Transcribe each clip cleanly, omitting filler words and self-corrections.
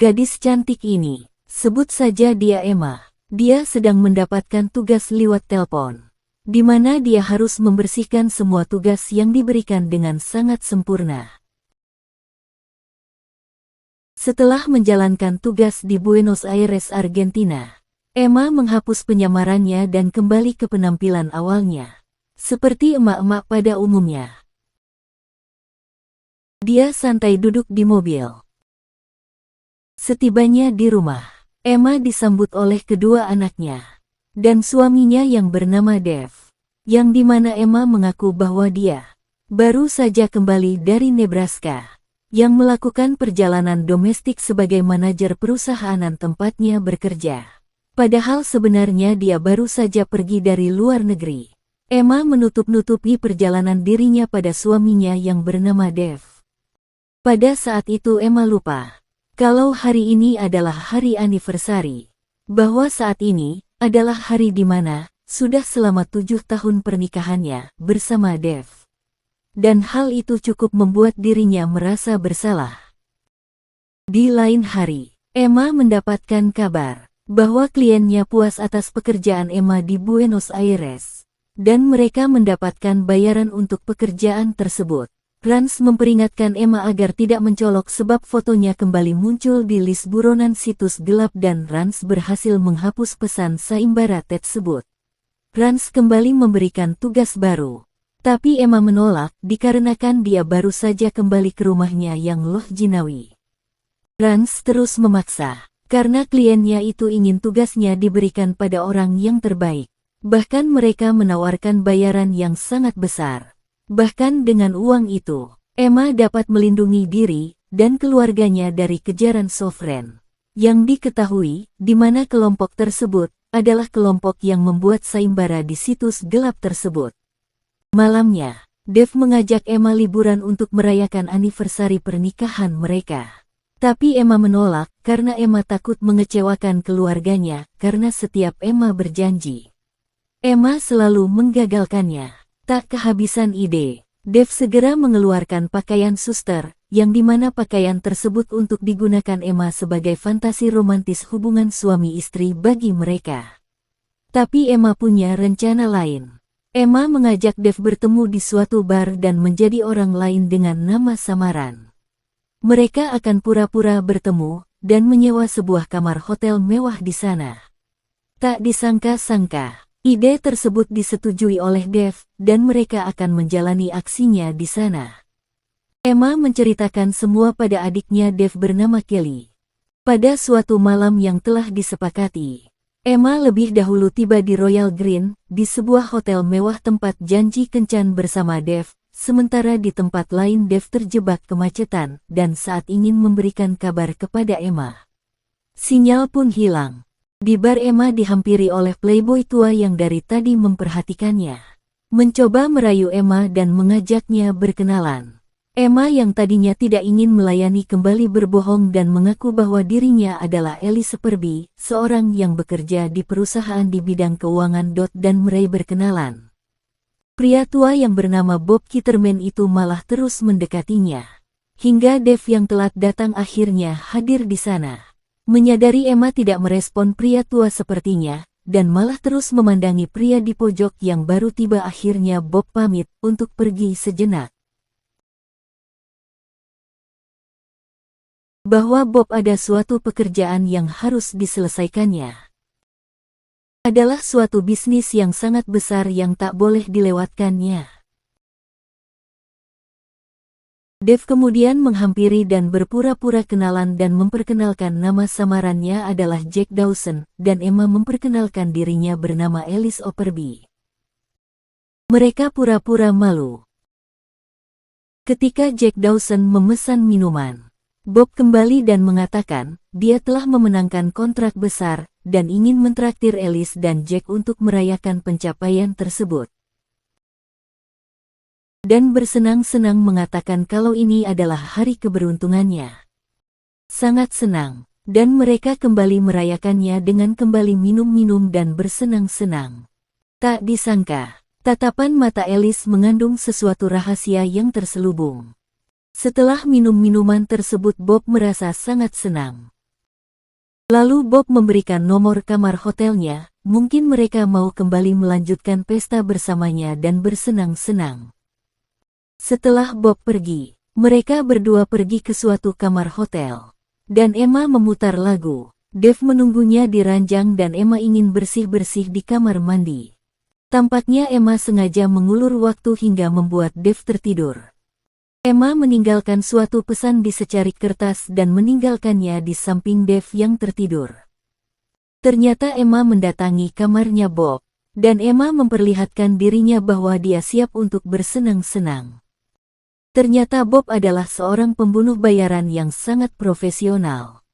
Gadis cantik ini, sebut saja dia Emma. Dia sedang mendapatkan tugas lewat telepon, di mana dia harus membersihkan semua tugas yang diberikan dengan sangat sempurna. Setelah menjalankan tugas di Buenos Aires, Argentina, Emma menghapus penyamarannya dan kembali ke penampilan awalnya, seperti emak-emak pada umumnya. Dia santai duduk di mobil. Setibanya di rumah, Emma disambut oleh kedua anaknya dan suaminya yang bernama Dave, yang dimana Emma mengaku bahwa dia baru saja kembali dari Nebraska, yang melakukan perjalanan domestik sebagai manajer perusahaan tempatnya bekerja. Padahal sebenarnya dia baru saja pergi dari luar negeri. Emma menutup-nutupi perjalanan dirinya pada suaminya yang bernama Dave. Pada saat itu Emma lupa kalau hari ini adalah hari anniversary, bahwa saat ini adalah hari di mana sudah selama 7 tahun pernikahannya bersama Dave. Dan hal itu cukup membuat dirinya merasa bersalah. Di lain hari, Emma mendapatkan kabar bahwa kliennya puas atas pekerjaan Emma di Buenos Aires, dan mereka mendapatkan bayaran untuk pekerjaan tersebut. Rans memperingatkan Emma agar tidak mencolok sebab fotonya kembali muncul di list buronan situs gelap dan Rans berhasil menghapus pesan sayembara tersebut. Rans kembali memberikan tugas baru, tapi Emma menolak dikarenakan dia baru saja kembali ke rumahnya yang loh jinawi. Rans terus memaksa, karena kliennya itu ingin tugasnya diberikan pada orang yang terbaik. Bahkan mereka menawarkan bayaran yang sangat besar. Bahkan dengan uang itu, Emma dapat melindungi diri dan keluarganya dari kejaran Sovereign, yang diketahui di mana kelompok tersebut adalah kelompok yang membuat sayembara di situs gelap tersebut. Malamnya, Dave mengajak Emma liburan untuk merayakan anniversary pernikahan mereka. Tapi Emma menolak karena Emma takut mengecewakan keluarganya karena setiap Emma berjanji, Emma selalu menggagalkannya. Tak kehabisan ide, Dave segera mengeluarkan pakaian suster, yang dimana pakaian tersebut untuk digunakan Emma sebagai fantasi romantis hubungan suami istri bagi mereka. Tapi Emma punya rencana lain. Emma mengajak Dave bertemu di suatu bar dan menjadi orang lain dengan nama samaran. Mereka akan pura-pura bertemu dan menyewa sebuah kamar hotel mewah di sana. Tak disangka-sangka, ide tersebut disetujui oleh Dave, dan mereka akan menjalani aksinya di sana. Emma menceritakan semua pada adiknya Dave bernama Kelly. Pada suatu malam yang telah disepakati, Emma lebih dahulu tiba di Royal Green, di sebuah hotel mewah tempat janji kencan bersama Dave, sementara di tempat lain Dave terjebak kemacetan, dan saat ingin memberikan kabar kepada Emma, sinyal pun hilang. Di bar Emma dihampiri oleh playboy tua yang dari tadi memperhatikannya. Mencoba merayu Emma dan mengajaknya berkenalan. Emma yang tadinya tidak ingin melayani kembali berbohong dan mengaku bahwa dirinya adalah Elise Perby, seorang yang bekerja di perusahaan di bidang keuangan. Dan meraih berkenalan. Pria tua yang bernama Bob Kitterman itu malah terus mendekatinya. Hingga Dave yang telat datang akhirnya hadir di sana. Menyadari Emma tidak merespon pria tua sepertinya, dan malah terus memandangi pria di pojok yang baru tiba. Akhirnya Bob pamit untuk pergi sejenak. Bahwa Bob ada suatu pekerjaan yang harus diselesaikannya. Adalah suatu bisnis yang sangat besar yang tak boleh dilewatkannya. Dave kemudian menghampiri dan berpura-pura kenalan dan memperkenalkan nama samarannya adalah Jack Dawson, dan Emma memperkenalkan dirinya bernama Elise Perby. Mereka pura-pura malu. Ketika Jack Dawson memesan minuman, Bob kembali dan mengatakan dia telah memenangkan kontrak besar dan ingin mentraktir Elise dan Jack untuk merayakan pencapaian tersebut. Dan bersenang-senang mengatakan kalau ini adalah hari keberuntungannya. Sangat senang, dan mereka kembali merayakannya dengan kembali minum-minum dan bersenang-senang. Tak disangka, tatapan mata Elise mengandung sesuatu rahasia yang terselubung. Setelah minum minuman tersebut Bob merasa sangat senang. Lalu Bob memberikan nomor kamar hotelnya, mungkin mereka mau kembali melanjutkan pesta bersamanya dan bersenang-senang. Setelah Bob pergi, mereka berdua pergi ke suatu kamar hotel. Dan Emma memutar lagu. Dave menunggunya di ranjang dan Emma ingin bersih-bersih di kamar mandi. Tampaknya Emma sengaja mengulur waktu hingga membuat Dave tertidur. Emma meninggalkan suatu pesan di secarik kertas dan meninggalkannya di samping Dave yang tertidur. Ternyata Emma mendatangi kamarnya Bob, dan Emma memperlihatkan dirinya bahwa dia siap untuk bersenang-senang. Ternyata Bob adalah seorang pembunuh bayaran yang sangat profesional,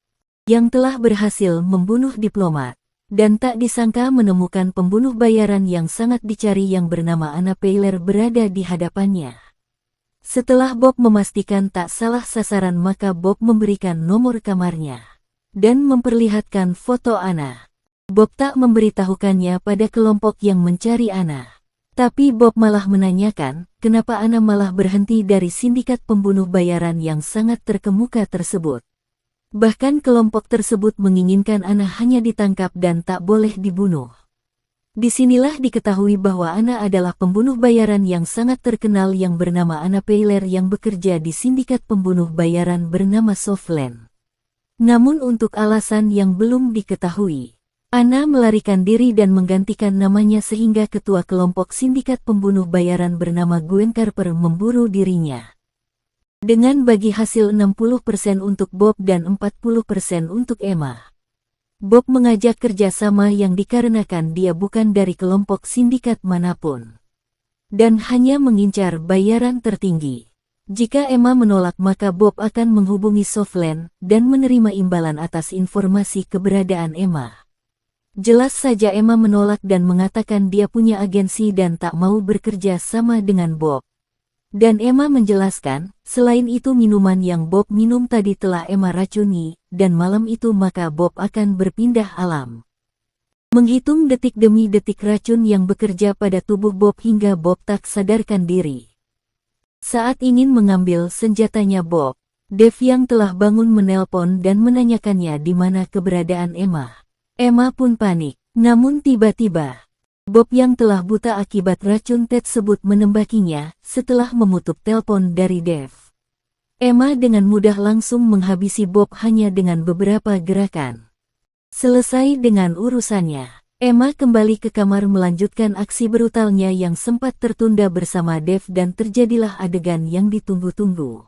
yang telah berhasil membunuh diplomat, dan tak disangka menemukan pembunuh bayaran yang sangat dicari yang bernama Anna Peiler berada di hadapannya. Setelah Bob memastikan tak salah sasaran, maka Bob memberikan nomor kamarnya dan memperlihatkan foto Anna. Bob tak memberitahukannya pada kelompok yang mencari Anna. Tapi Bob malah menanyakan, kenapa Anna malah berhenti dari sindikat pembunuh bayaran yang sangat terkemuka tersebut. Bahkan kelompok tersebut menginginkan Anna hanya ditangkap dan tak boleh dibunuh. Disinilah diketahui bahwa Anna adalah pembunuh bayaran yang sangat terkenal yang bernama Anna Peiler yang bekerja di sindikat pembunuh bayaran bernama Southland. Namun untuk alasan yang belum diketahui, Anna melarikan diri dan menggantikan namanya sehingga ketua kelompok sindikat pembunuh bayaran bernama Gwen Carper memburu dirinya. Dengan bagi hasil 60% untuk Bob dan 40% untuk Emma. Bob mengajak kerjasama yang dikarenakan dia bukan dari kelompok sindikat manapun. Dan hanya mengincar bayaran tertinggi. Jika Emma menolak maka Bob akan menghubungi Southland dan menerima imbalan atas informasi keberadaan Emma. Jelas saja Emma menolak dan mengatakan dia punya agensi dan tak mau bekerja sama dengan Bob. Dan Emma menjelaskan, selain itu minuman yang Bob minum tadi telah Emma racuni, dan malam itu maka Bob akan berpindah alam. Menghitung detik demi detik racun yang bekerja pada tubuh Bob hingga Bob tak sadarkan diri. Saat ingin mengambil senjatanya Bob, Dave yang telah bangun menelpon dan menanyakannya di mana keberadaan Emma. Emma pun panik, namun tiba-tiba Bob yang telah buta akibat racun tersebut menembakinya setelah memutuk telepon dari Dave. Emma dengan mudah langsung menghabisi Bob hanya dengan beberapa gerakan. Selesai dengan urusannya, Emma kembali ke kamar melanjutkan aksi brutalnya yang sempat tertunda bersama Dave dan terjadilah adegan yang ditunggu-tunggu.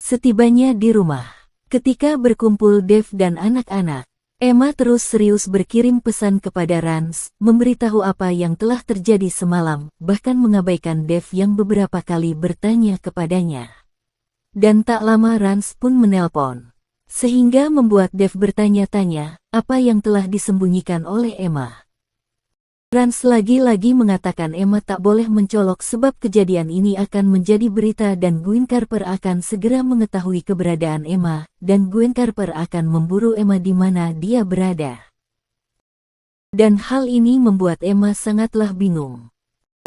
Setibanya di rumah, ketika berkumpul Dave dan anak-anak, Emma terus serius berkirim pesan kepada Rance, memberitahu apa yang telah terjadi semalam, bahkan mengabaikan Dave yang beberapa kali bertanya kepadanya. Dan tak lama Rance pun menelpon, sehingga membuat Dave bertanya-tanya, apa yang telah disembunyikan oleh Emma. Rance lagi-lagi mengatakan Emma tak boleh mencolok sebab kejadian ini akan menjadi berita dan Gwen Carper akan segera mengetahui keberadaan Emma, dan Gwen Carper akan memburu Emma di mana dia berada. Dan hal ini membuat Emma sangatlah bingung.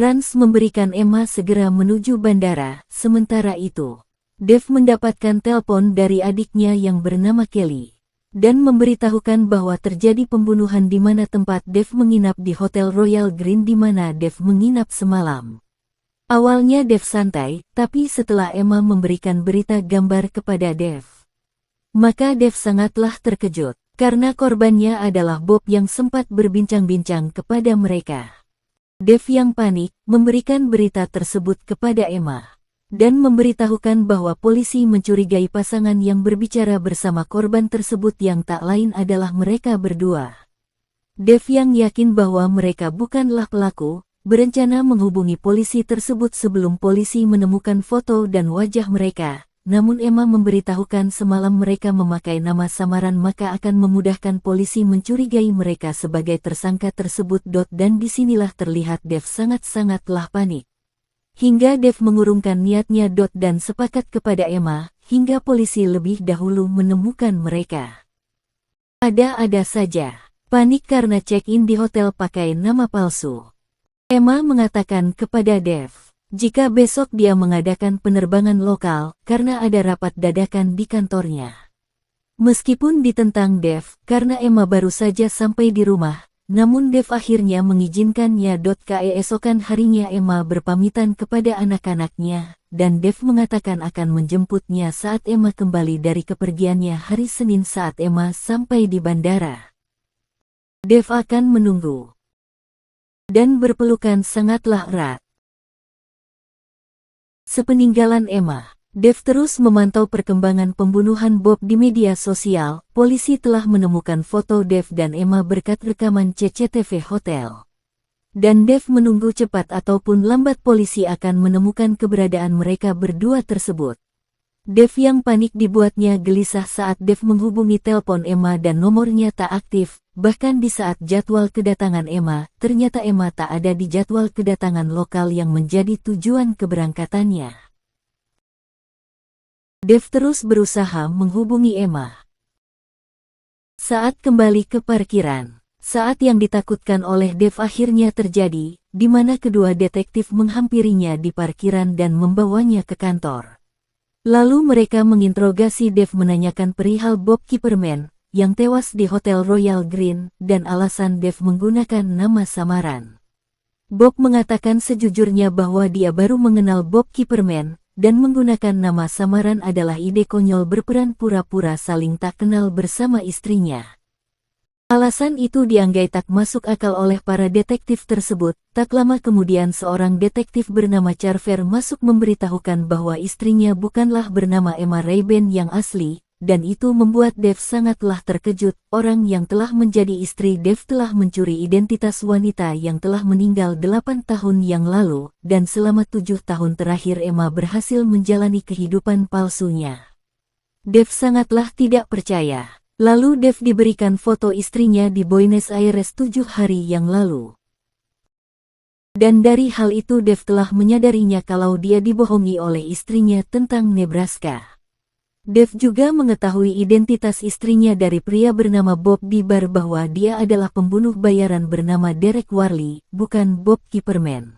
Rance memberikan Emma segera menuju bandara, sementara itu, Dave mendapatkan telepon dari adiknya yang bernama Kelly. Dan memberitahukan bahwa terjadi pembunuhan di mana tempat Dave menginap di Hotel Royal Green di mana Dave menginap semalam. Awalnya Dave santai, tapi setelah Emma memberikan berita gambar kepada Dave, maka Dave sangatlah terkejut, karena korbannya adalah Bob yang sempat berbincang-bincang kepada mereka. Dave yang panik, memberikan berita tersebut kepada Emma. Dan memberitahukan bahwa polisi mencurigai pasangan yang berbicara bersama korban tersebut yang tak lain adalah mereka berdua. Dave yang yakin bahwa mereka bukanlah pelaku, berencana menghubungi polisi tersebut sebelum polisi menemukan foto dan wajah mereka. Namun Emma memberitahukan semalam mereka memakai nama samaran maka akan memudahkan polisi mencurigai mereka sebagai tersangka tersebut. Dan disinilah terlihat Dave sangat-sangatlah panik. Hingga Dave mengurungkan niatnya. Dan sepakat kepada Emma, hingga polisi lebih dahulu menemukan mereka. Ada-ada saja, panik karena check-in di hotel pakai nama palsu. Emma mengatakan kepada Dave, jika besok dia mengadakan penerbangan lokal, karena ada rapat dadakan di kantornya. Meskipun ditentang Dev karena Emma baru saja sampai di rumah, namun Dev akhirnya mengizinkannya. Keesokan harinya Emma berpamitan kepada anak-anaknya, dan Dev mengatakan akan menjemputnya saat Emma kembali dari kepergiannya hari Senin. Saat Emma sampai di bandara, Dev akan menunggu dan berpelukan sangatlah erat. Sepeninggalan Emma, Dev terus memantau perkembangan pembunuhan Bob di media sosial. Polisi telah menemukan foto Dev dan Emma berkat rekaman CCTV hotel. Dan Dev menunggu cepat ataupun lambat polisi akan menemukan keberadaan mereka berdua tersebut. Dev yang panik dibuatnya gelisah saat Dev menghubungi telepon Emma dan nomornya tak aktif. Bahkan di saat jadwal kedatangan Emma, ternyata Emma tak ada di jadwal kedatangan lokal yang menjadi tujuan keberangkatannya. Dev terus berusaha menghubungi Emma. Saat kembali ke parkiran, saat yang ditakutkan oleh Dev akhirnya terjadi, di mana kedua detektif menghampirinya di parkiran dan membawanya ke kantor. Lalu mereka menginterogasi Dev menanyakan perihal Bob Kipperman, yang tewas di Hotel Royal Green, dan alasan Dev menggunakan nama samaran. Bob mengatakan sejujurnya bahwa dia baru mengenal Bob Kipperman, dan menggunakan nama samaran adalah ide konyol berperan pura-pura saling tak kenal bersama istrinya. Alasan itu dianggap tak masuk akal oleh para detektif tersebut. Tak lama kemudian seorang detektif bernama Carver masuk memberitahukan bahwa istrinya bukanlah bernama Emma Rayben yang asli, dan itu membuat Dev sangatlah terkejut. Orang yang telah menjadi istri Dev telah mencuri identitas wanita yang telah meninggal 8 tahun yang lalu, dan selama 7 tahun terakhir Emma berhasil menjalani kehidupan palsunya. Dev sangatlah tidak percaya. Lalu Dev diberikan foto istrinya di Buenos Aires 7 hari yang lalu. Dan dari hal itu Dev telah menyadarinya kalau dia dibohongi oleh istrinya tentang Nebraska. Dev juga mengetahui identitas istrinya dari pria bernama Bob di bar bahwa dia adalah pembunuh bayaran bernama Derek Warley, bukan Bob Kipperman.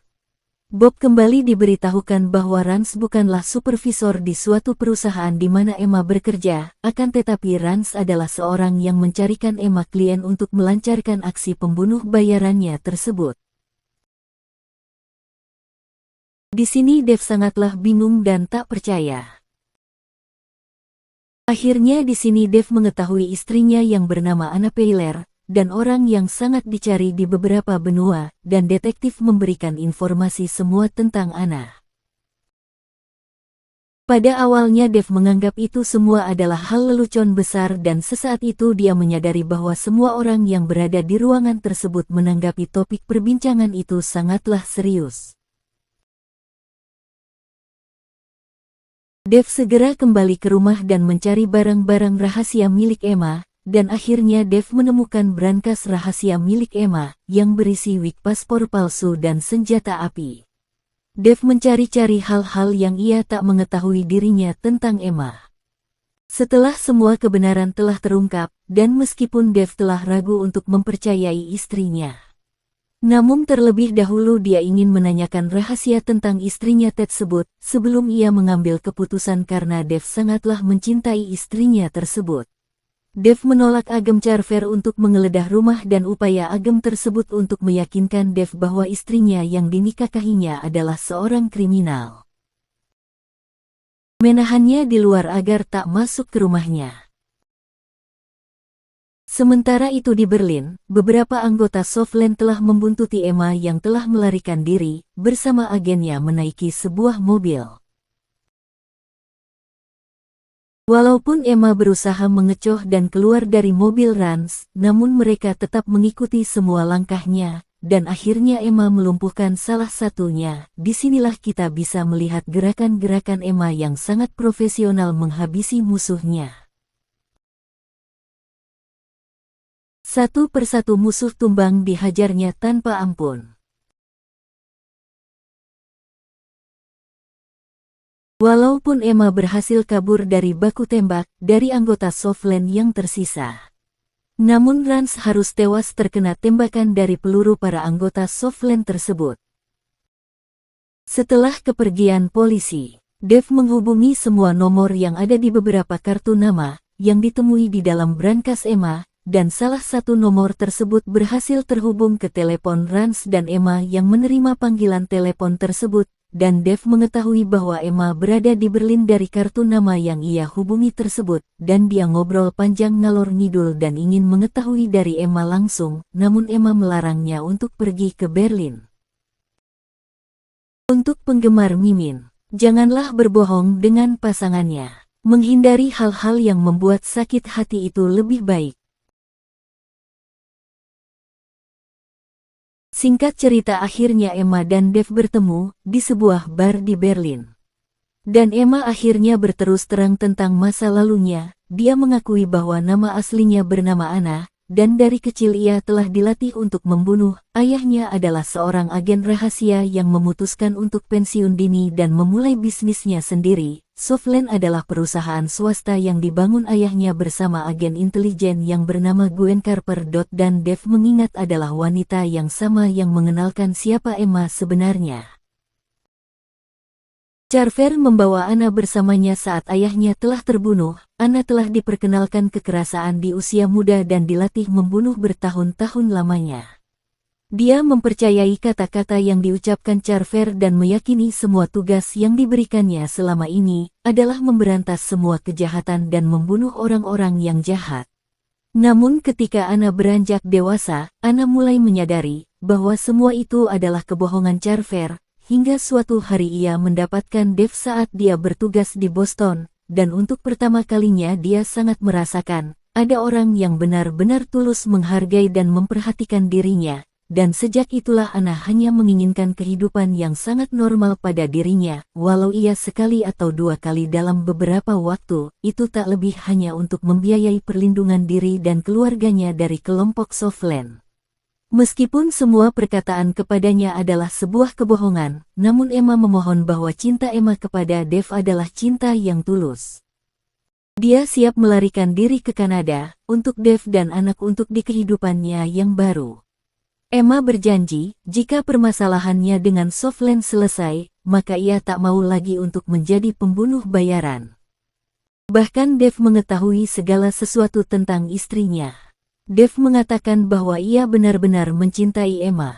Bob kembali diberitahukan bahwa Rance bukanlah supervisor di suatu perusahaan di mana Emma bekerja, akan tetapi Rance adalah seorang yang mencarikan Emma klien untuk melancarkan aksi pembunuh bayarannya tersebut. Di sini Dev sangatlah bingung dan tak percaya. Akhirnya di sini Dev mengetahui istrinya yang bernama Anna Payler, dan orang yang sangat dicari di beberapa benua, dan detektif memberikan informasi semua tentang Anna. Pada awalnya Dev menganggap itu semua adalah hal lelucon besar dan sesaat itu dia menyadari bahwa semua orang yang berada di ruangan tersebut menanggapi topik perbincangan itu sangatlah serius. Dev segera kembali ke rumah dan mencari barang-barang rahasia milik Emma, dan akhirnya Dev menemukan brankas rahasia milik Emma, yang berisi wig paspor palsu dan senjata api. Dev mencari-cari hal-hal yang ia tak mengetahui dirinya tentang Emma. Setelah semua kebenaran telah terungkap, dan meskipun Dev telah ragu untuk mempercayai istrinya, namun terlebih dahulu dia ingin menanyakan rahasia tentang istrinya tersebut sebelum ia mengambil keputusan karena Dev sangatlah mencintai istrinya tersebut. Dev menolak Agam Carver untuk menggeledah rumah dan upaya Agam tersebut untuk meyakinkan Dev bahwa istrinya yang dinikahinya adalah seorang kriminal. Menahannya di luar agar tak masuk ke rumahnya. Sementara itu di Berlin, beberapa anggota Softland telah membuntuti Emma yang telah melarikan diri, bersama agennya menaiki sebuah mobil. Walaupun Emma berusaha mengecoh dan keluar dari mobil Rance, namun mereka tetap mengikuti semua langkahnya, dan akhirnya Emma melumpuhkan salah satunya. Disinilah kita bisa melihat gerakan-gerakan Emma yang sangat profesional menghabisi musuhnya. Satu persatu musuh tumbang dihajarnya tanpa ampun. Walaupun Emma berhasil kabur dari baku tembak dari anggota Softland yang tersisa, namun Rance harus tewas terkena tembakan dari peluru para anggota Softland tersebut. Setelah kepergian polisi, Dev menghubungi semua nomor yang ada di beberapa kartu nama, yang ditemui di dalam brankas Emma, dan salah satu nomor tersebut berhasil terhubung ke telepon Rance dan Emma yang menerima panggilan telepon tersebut, dan Dave mengetahui bahwa Emma berada di Berlin dari kartu nama yang ia hubungi tersebut, dan dia ngobrol panjang ngalor ngidul dan ingin mengetahui dari Emma langsung, namun Emma melarangnya untuk pergi ke Berlin. Untuk penggemar Mimin, janganlah berbohong dengan pasangannya. Menghindari hal-hal yang membuat sakit hati itu lebih baik. Singkat cerita, akhirnya Emma dan Dave bertemu di sebuah bar di Berlin. Dan Emma akhirnya berterus terang tentang masa lalunya. Dia mengakui bahwa nama aslinya bernama Anna, dan dari kecil ia telah dilatih untuk membunuh. Ayahnya adalah seorang agen rahasia yang memutuskan untuk pensiun dini dan memulai bisnisnya sendiri. Softland adalah perusahaan swasta yang dibangun ayahnya bersama agen intelijen yang bernama Gwen Carper. Dan Dave mengingat adalah wanita yang sama yang mengenalkan siapa Emma sebenarnya. Carver membawa Anna bersamanya saat ayahnya telah terbunuh. Anna telah diperkenalkan kekerasaan di usia muda dan dilatih membunuh bertahun-tahun lamanya. Dia mempercayai kata-kata yang diucapkan Carver dan meyakini semua tugas yang diberikannya selama ini adalah memberantas semua kejahatan dan membunuh orang-orang yang jahat. Namun ketika Anna beranjak dewasa, Anna mulai menyadari bahwa semua itu adalah kebohongan Carver, hingga suatu hari ia mendapatkan Dave saat dia bertugas di Boston, dan untuk pertama kalinya dia sangat merasakan ada orang yang benar-benar tulus menghargai dan memperhatikan dirinya. Dan sejak itulah Anna hanya menginginkan kehidupan yang sangat normal pada dirinya, walau ia sekali atau dua kali dalam beberapa waktu, itu tak lebih hanya untuk membiayai perlindungan diri dan keluarganya dari kelompok Softland. Meskipun semua perkataan kepadanya adalah sebuah kebohongan, namun Emma memohon bahwa cinta Emma kepada Dave adalah cinta yang tulus. Dia siap melarikan diri ke Kanada, untuk Dave dan anak untuk di kehidupannya yang baru. Emma berjanji, jika permasalahannya dengan Softland selesai, maka ia tak mau lagi untuk menjadi pembunuh bayaran. Bahkan Dave mengetahui segala sesuatu tentang istrinya. Dave mengatakan bahwa ia benar-benar mencintai Emma.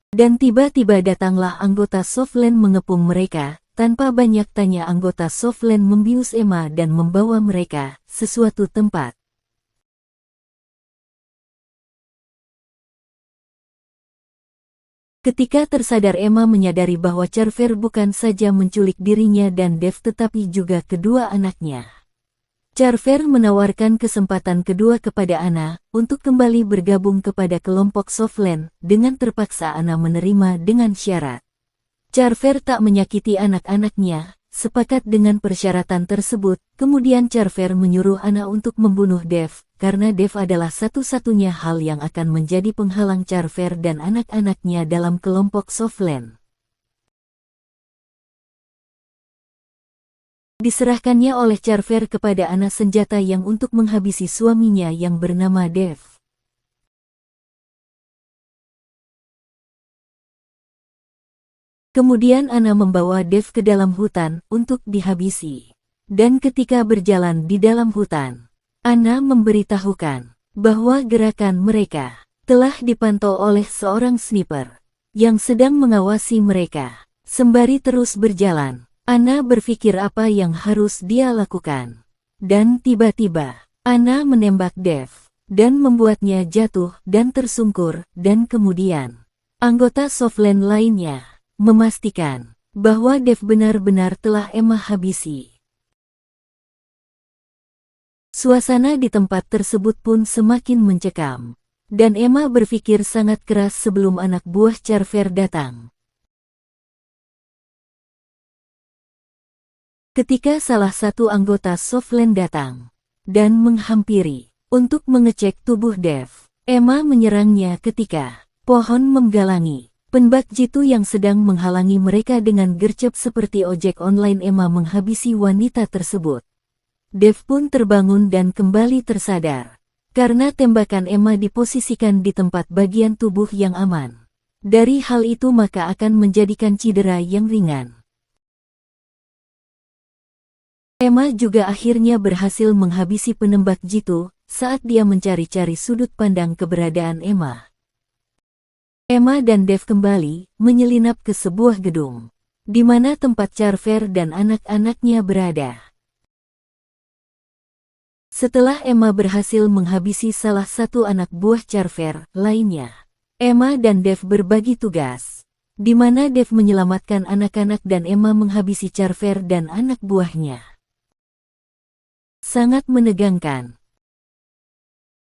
Dan tiba-tiba datanglah anggota Softland mengepung mereka. Tanpa banyak tanya anggota Softland membius Emma dan membawa mereka sesuatu tempat. Ketika tersadar, Emma menyadari bahwa Carver bukan saja menculik dirinya dan Dave tetapi juga kedua anaknya. Carver menawarkan kesempatan kedua kepada Anna untuk kembali bergabung kepada kelompok Softland, dengan terpaksa Anna menerima dengan syarat. Carver tak menyakiti anak-anaknya. Sepakat dengan persyaratan tersebut, kemudian Carver menyuruh Anna untuk membunuh Dave, karena Dave adalah satu-satunya hal yang akan menjadi penghalang Carver dan anak-anaknya dalam kelompok Softland. Diserahkannya oleh Carver kepada Anna senjata yang untuk menghabisi suaminya yang bernama Dave. Kemudian Anna membawa Dave ke dalam hutan untuk dihabisi. Dan ketika berjalan di dalam hutan, Anna memberitahukan bahwa gerakan mereka telah dipantau oleh seorang sniper yang sedang mengawasi mereka. Sembari terus berjalan, Anna berpikir apa yang harus dia lakukan. Dan tiba-tiba, Anna menembak Dave dan membuatnya jatuh dan tersungkur, dan kemudian anggota Softland lainnya memastikan bahwa Dave benar-benar telah Emma habisi. Suasana di tempat tersebut pun semakin mencekam, dan Emma berpikir sangat keras sebelum anak buah Carver datang. Ketika salah satu anggota Softland datang dan menghampiri untuk mengecek tubuh Dave, Emma menyerangnya ketika pohon menggalangi penbak jitu yang sedang menghalangi mereka dengan gercep seperti ojek online. Emma menghabisi wanita tersebut. Dave pun terbangun dan kembali tersadar, karena tembakan Emma diposisikan di tempat bagian tubuh yang aman. Dari hal itu maka akan menjadikan cedera yang ringan. Emma juga akhirnya berhasil menghabisi penembak jitu saat dia mencari-cari sudut pandang keberadaan Emma. Emma dan Dev kembali menyelinap ke sebuah gedung, di mana tempat Charver dan anak-anaknya berada. Setelah Emma berhasil menghabisi salah satu anak buah Charver lainnya, Emma dan Dev berbagi tugas, di mana Dev menyelamatkan anak-anak dan Emma menghabisi Charver dan anak buahnya. Sangat menegangkan.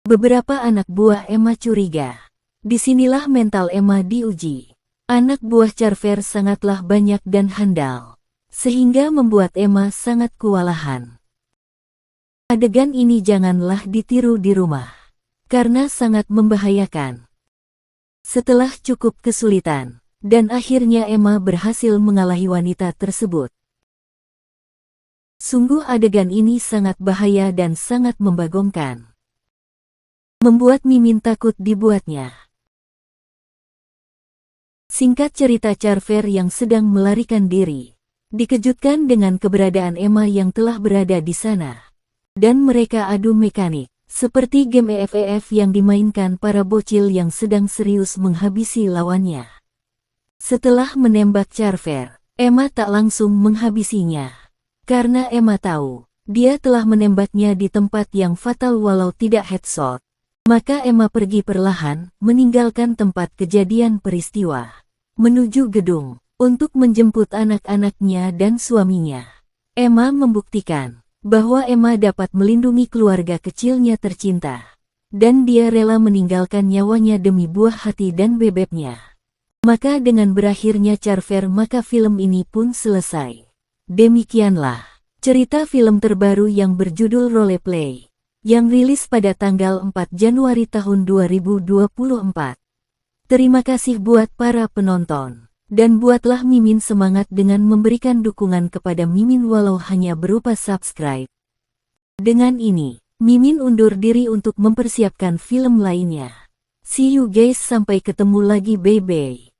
Beberapa anak buah Emma curiga. Disinilah mental Emma diuji. Anak buah Charver sangatlah banyak dan handal, sehingga membuat Emma sangat kewalahan. Adegan ini janganlah ditiru di rumah, karena sangat membahayakan. Setelah cukup kesulitan, dan akhirnya Emma berhasil mengalahi wanita tersebut. Sungguh adegan ini sangat bahaya dan sangat membagongkan. Membuat Mimin takut dibuatnya. Singkat cerita, Charver yang sedang melarikan diri dikejutkan dengan keberadaan Emma yang telah berada di sana. Dan mereka adu mekanik, seperti game EFEF yang dimainkan para bocil yang sedang serius menghabisi lawannya. Setelah menembak Charver, Emma tak langsung menghabisinya. Karena Emma tahu, dia telah menembaknya di tempat yang fatal walau tidak headshot. Maka Emma pergi perlahan, meninggalkan tempat kejadian peristiwa, menuju gedung, untuk menjemput anak-anaknya dan suaminya. Emma membuktikan bahwa Emma dapat melindungi keluarga kecilnya tercinta, dan dia rela meninggalkan nyawanya demi buah hati dan bebeknya. Maka dengan berakhirnya Charver, maka film ini pun selesai. Demikianlah cerita film terbaru yang berjudul Roleplay, yang rilis pada tanggal 4 Januari tahun 2024. Terima kasih buat para penonton. Dan buatlah Mimin semangat dengan memberikan dukungan kepada Mimin walau hanya berupa subscribe. Dengan ini, Mimin undur diri untuk mempersiapkan film lainnya. See you guys, sampai ketemu lagi, bye-bye.